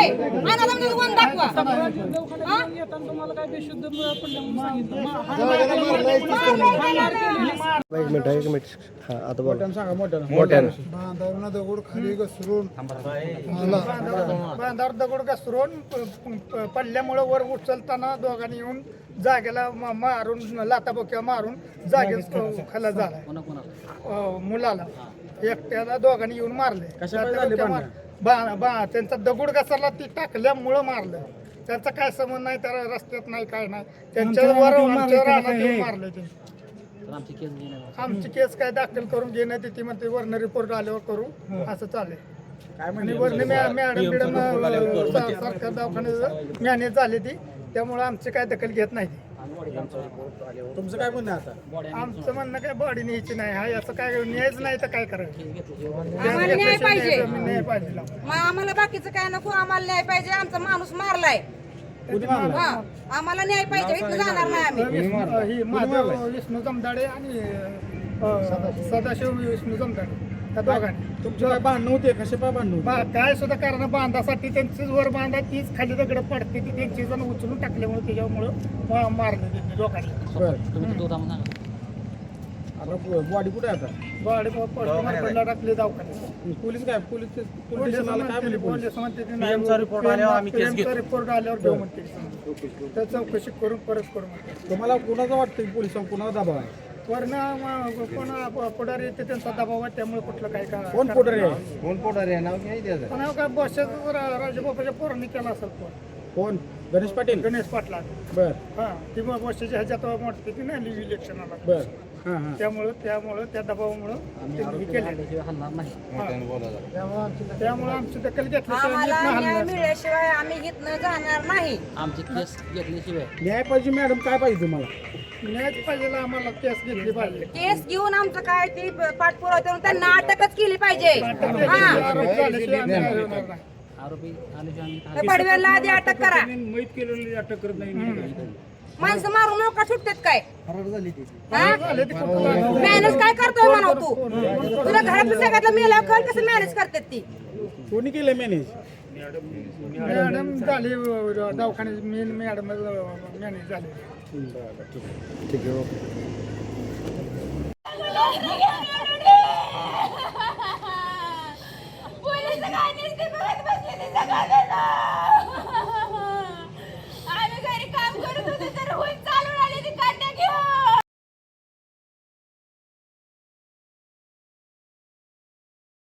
आहे अनाथ वन दाखवा तुम्हाला काय बेशुद्ध पडल्यामुळे एक मिनिट हा आता बोला सांगा मोठ्यानं बांधावर दगड खाली घसरून बांधावर दगड घसरून पडल्यामुळे वर उचलताना दोघांनी येऊन जागेला मारून लाताबोक्या मारून जागेत खाला झाला मुलाला एकट्याला दोघांनी येऊन मारले त्यांचा दगड घसरला ती टाकल्यामुळं मारलं त्यांचा काय संबंध नाही त्या रस्त्यात नाही काय नाही त्यांच्यावर मारले ते आमची केस काय दाखल करून घेण्यात येते म्हणते वर्ण रिपोर्ट आल्यावर करू असं चालेल काय म्हणजे वर्ण मॅडम सरकार दवाखान्यात मॅनेज झाली ती त्यामुळे आमची काय दखल घेत नाही तुमचं काय म्हणणं आता आमचं म्हणणं काय बॉडी न्यायची नाही हा असं काय न्यायच नाही तर काय आम्हाला न्याय पाहिजे न्याय पाहिजे मग आम्हाला बाकीचं काय नको आम्हाला न्याय पाहिजे आमचा माणूस मारलाय हा आम्हाला न्याय पाहिजे इथं जाणार नाही आम्ही ही माधव विष्णू जमदाडे आणि सदाशिव विष्णू जमदाडे त्या दोघांनी तुमचे काय भांडण होते कसे काय भांडण होते काय सुद्धा कारण बांधासाठी त्यांचीच वर बांधा तीच खाली दगड पडते ती त्यांची जण उचलून टाकल्यामुळे त्याच्यामुळं मारलं त्यांनी लोकांनी आता बॉडी कुठे आहे आता बॉडी पडला टाकले दवाखान्यात पोलीस काय पोलीस काय म्हणले रिपोर्ट आल्यावर घेऊ म्हणते तर चौकशी करून परत करू म्हणते तुम्हाला कोणाचं वाटतं पोलिसांना कोणाला दबाव आहे कोण पुढारी येते त्यांचा दबाव आहे त्यामुळे कुठलं काय का कोण पुढारी आहे पण काय बसेस राजबाबाच्या पोरांनी केला असेल कोण गणेश पाटील गणेश पाटला बर हा ती मग बसेच्या ह्याच्यात मोठते ती नाही इलेक्शनाला बर हां हां त्यामुळं त्या दबावामुळं त्यांनी केले त्यामुळे आमची दखल आम्हाला न्याय घेतली मिळाल्याशिवाय आम्ही इथनं जाणार नाही आमची केस घेतल्याशिवाय न्याय पाहिजे मॅडम काय पाहिजे तुम्हाला न्यायच पाहिजे आम्हाला केस घेतली पाहिजे केस घेऊन आमचं काय ती पाठपुरावा करून त्यांना अटकच केली पाहिजे हा आरोप झाल्याशिवाय आम्ही नाही होणार नाही. आरोपी आल्याशिवाय त्या पडव्याला आधी अटक करा मैत केलेली अटक करत नाही माणसं मारून लोक सुटतात काय झाले ते कुठं मॅनेज काय करतोय म्हणाव तू तुला घरातल्या सगळ्यातलं मेल्यावर कळ कसं मॅनेज करतात ती कोणी केलं मॅनेज मॅडम झाली दवाखान्यात मेन मॅडम मॅनेज झाले ठीक आहे ओके